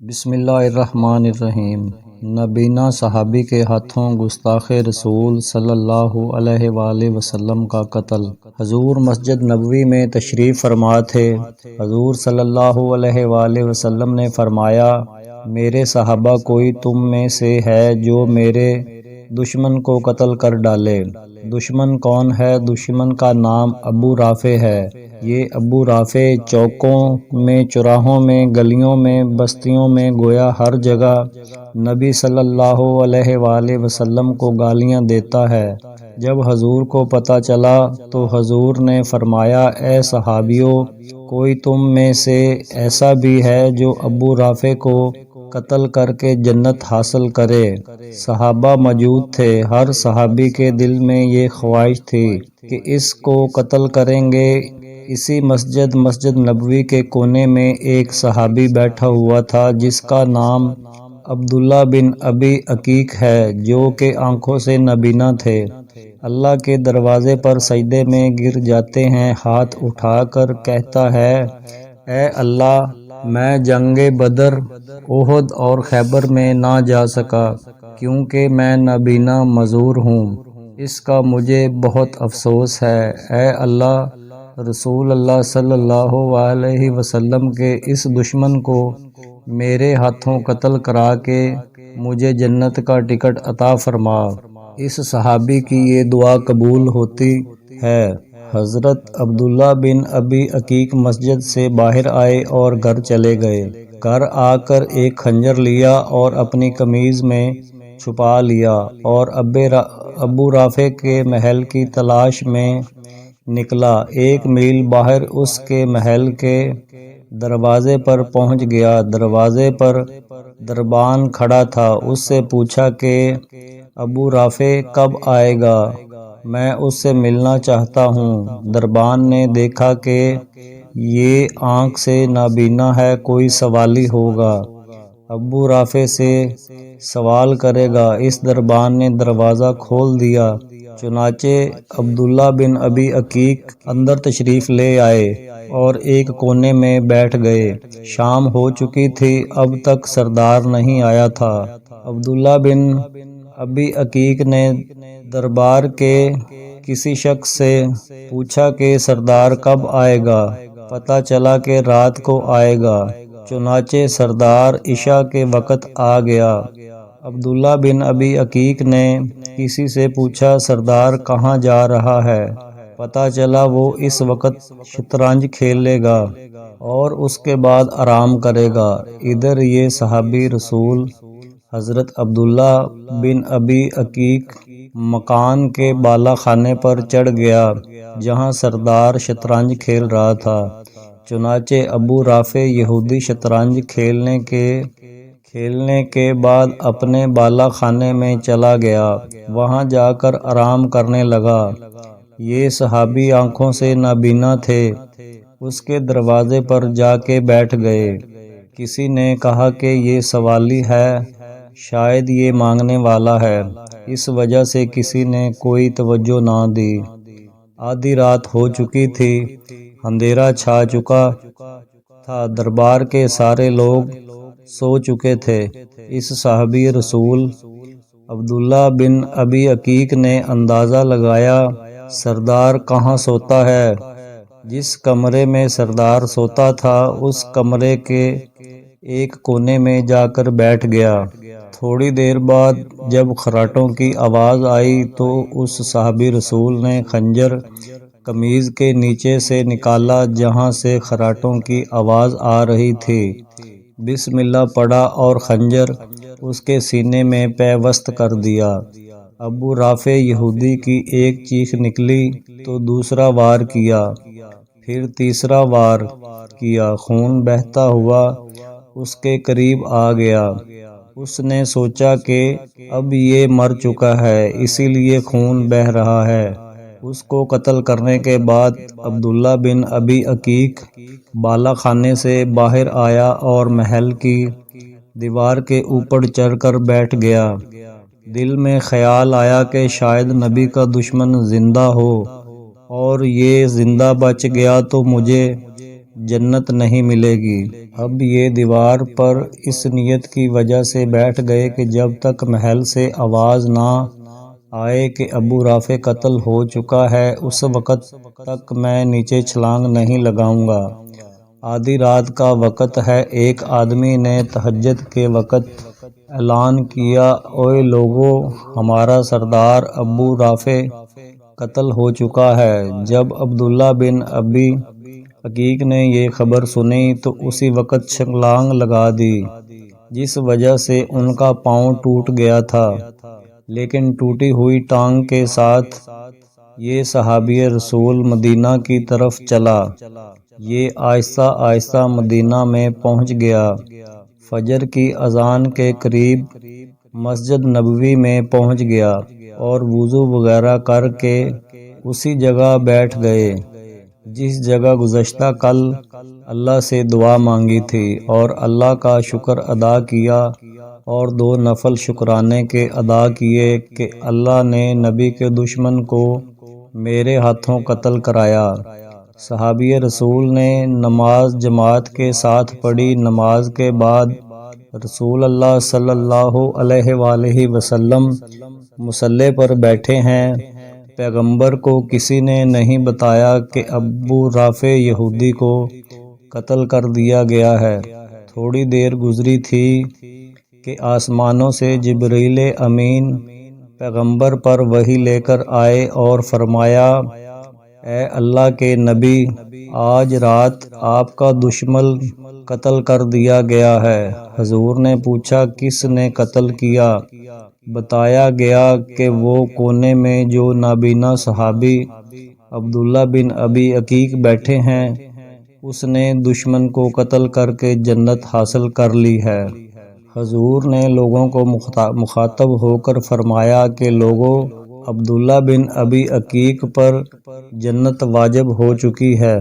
بسم اللہ الرحمن الرحیم۔ نابینا صحابی کے ہاتھوں گستاخ رسول صلی اللہ علیہ وآلہ وسلم کا قتل۔ حضور مسجد نبوی میں تشریف فرما تھے۔ حضور صلی اللہ علیہ وآلہ وسلم نے فرمایا، میرے صحابہ کوئی تم میں سے ہے جو میرے دشمن کو قتل کر ڈالے۔ دشمن کون ہے؟ دشمن کا نام ابو رافع ہے۔ یہ ابو رافع چوکوں میں، چوراہوں میں، گلیوں میں، بستیوں میں، گویا ہر جگہ نبی صلی اللہ علیہ وآلہ وسلم کو گالیاں دیتا ہے۔ جب حضور کو پتہ چلا تو حضور نے فرمایا، اے صحابیو، کوئی تم میں سے ایسا بھی ہے جو ابو رافع کو قتل کر کے جنت حاصل کرے؟ صحابہ موجود تھے۔ ہر صحابی کے دل میں یہ خواہش تھی کہ اس کو قتل کریں گے۔ اسی مسجد نبوی کے کونے میں ایک صحابی بیٹھا ہوا تھا جس کا نام عبداللہ بن ابی عقیق ہے، جو کہ آنکھوں سے نابینا تھے۔ اللہ کے دروازے پر سجدے میں گر جاتے ہیں، ہاتھ اٹھا کر کہتا ہے، اے اللہ، میں جنگ بدر، احد اور خیبر میں نہ جا سکا کیونکہ میں نابینا معذور ہوں۔ اس کا مجھے بہت افسوس ہے۔ اے اللہ، رسول اللہ صلی اللہ علیہ وسلم کے اس دشمن کو میرے ہاتھوں قتل کرا کے مجھے جنت کا ٹکٹ عطا فرما۔ اس صحابی کی یہ دعا قبول ہوتی ہے۔ حضرت عبداللہ بن ابی عقیق مسجد سے باہر آئے اور گھر چلے گئے۔ گھر آ کر ایک خنجر لیا اور اپنی قمیض میں چھپا لیا اور ابو رافع کے محل کی تلاش میں نکلا۔ 1 میل باہر اس کے محل کے دروازے پر پہنچ گیا۔ دروازے پر دربان کھڑا تھا۔ اس سے پوچھا کہ ابو رافع کب آئے گا؟ میں اس سے ملنا چاہتا ہوں۔ دربان نے دیکھا کہ یہ آنکھ سے نابینا ہے، کوئی سوالی ہوگا، ابو رافع سے سوال کرے گا۔ اس دربان نے دروازہ کھول دیا۔ چنانچہ عبداللہ بن ابی عقیق اندر تشریف لے آئے اور ایک کونے میں بیٹھ گئے۔ شام ہو چکی تھی، اب تک سردار نہیں آیا تھا۔ عبداللہ بن ابی عقیق نے دربار کے کسی شخص سے پوچھا کہ سردار کب آئے گا؟ پتہ چلا کہ رات کو آئے گا۔ چنانچہ سردار عشاء کے وقت آ گیا۔ عبداللہ بن ابی عقیق نے کسی سے پوچھا، سردار کہاں جا رہا ہے؟ پتہ چلا وہ اس وقت شطرنج کھیلے گا اور اس کے بعد آرام کرے گا۔ ادھر یہ صحابی رسول حضرت عبداللہ بن ابی عقیق مکان کے بالا خانے پر چڑھ گیا جہاں سردار شطرنج کھیل رہا تھا۔ چنانچہ ابو رافع یہودی شطرنج کھیلنے کے بعد اپنے بالا خانے میں چلا گیا، وہاں جا کر آرام کرنے لگا۔ یہ صحابی آنکھوں سے نابینا تھے، اس کے دروازے پر جا کے بیٹھ گئے۔ کسی نے کہا کہ یہ سوالی ہے، شاید یہ مانگنے والا ہے۔ اس وجہ سے کسی نے کوئی توجہ نہ دی۔ آدھی رات ہو چکی تھی، اندھیرا چھا چکا تھا، دربار کے سارے لوگ سو چکے تھے۔ اس صحابی رسول عبداللہ بن ابی عقیق نے اندازہ لگایا سردار کہاں سوتا ہے۔ جس کمرے میں سردار سوتا تھا اس کمرے کے ایک کونے میں جا کر بیٹھ گیا۔ تھوڑی دیر بعد جب خراٹوں کی آواز آئی تو اس صحابی رسول نے خنجر قمیض کے نیچے سے نکالا جہاں سے خراٹوں کی آواز آ رہی تھی۔ بسم اللہ پڑھا اور خنجر اس کے سینے میں پیوست کر دیا۔ ابو رافع یہودی کی ایک چیخ نکلی تو دوسرا وار کیا، پھر تیسرا وار کیا۔ خون بہتا ہوا اس کے قریب آ گیا۔ اس نے سوچا کہ اب یہ مر چکا ہے، اسی لیے خون بہہ رہا ہے۔ اس کو قتل کرنے کے بعد عبداللہ بن ابی عقیق بالا خانے سے باہر آیا اور محل کی دیوار کے اوپر چڑھ کر بیٹھ گیا۔ دل میں خیال آیا کہ شاید نبی کا دشمن زندہ ہو اور یہ زندہ بچ گیا تو مجھے جنت نہیں ملے گی۔ اب یہ دیوار پر اس نیت کی وجہ سے بیٹھ گئے کہ جب تک محل سے آواز نہ آئے کہ ابو رافع قتل ہو چکا ہے اس وقت تک میں نیچے چھلانگ نہیں لگاؤں گا۔ آدھی رات کا وقت ہے، ایک آدمی نے تہجد کے وقت اعلان کیا، اوئے لوگو، ہمارا سردار ابو رافع قتل ہو چکا ہے۔ جب عبداللہ بن ابی عقیق نے یہ خبر سنی تو اسی وقت چھلانگ لگا دی، جس وجہ سے ان کا پاؤں ٹوٹ گیا تھا، لیکن ٹوٹی ہوئی ٹانگ کے ساتھ یہ صحابی رسول مدینہ کی طرف چلا۔ یہ آہستہ آہستہ مدینہ میں پہنچ گیا، فجر کی اذان کے قریب مسجد نبوی میں پہنچ گیا اور وضو وغیرہ کر کے اسی جگہ بیٹھ گئے جس جگہ گزشتہ کل اللہ سے دعا مانگی تھی، اور اللہ کا شکر ادا کیا اور 2 نفل شکرانے کے ادا کیے کہ اللہ نے نبی کے دشمن کو میرے ہاتھوں قتل کرایا۔ صحابی رسول نے نماز جماعت کے ساتھ پڑھی۔ نماز کے بعد رسول اللہ صلی اللہ علیہ وآلہ وسلم مصلی پر بیٹھے ہیں۔ پیغمبر کو کسی نے نہیں بتایا کہ ابو رافع یہودی کو قتل کر دیا گیا ہے۔ تھوڑی دیر گزری تھی کہ آسمانوں سے جبریل امین پیغمبر پر وحی لے کر آئے اور فرمایا، اے اللہ کے نبی، آج رات آپ کا دشمن قتل کر دیا گیا ہے۔ حضور نے پوچھا، کس نے قتل کیا؟ بتایا گیا کہ وہ کونے میں جو نابینا صحابی عبداللہ بن ابی عقیق بیٹھے ہیں، اس نے دشمن کو قتل کر کے جنت حاصل کر لی ہے۔ حضور نے لوگوں کو مخاطب ہو کر فرمایا کہ لوگو، عبداللہ بن ابی عقیق پر جنت واجب ہو چکی ہے۔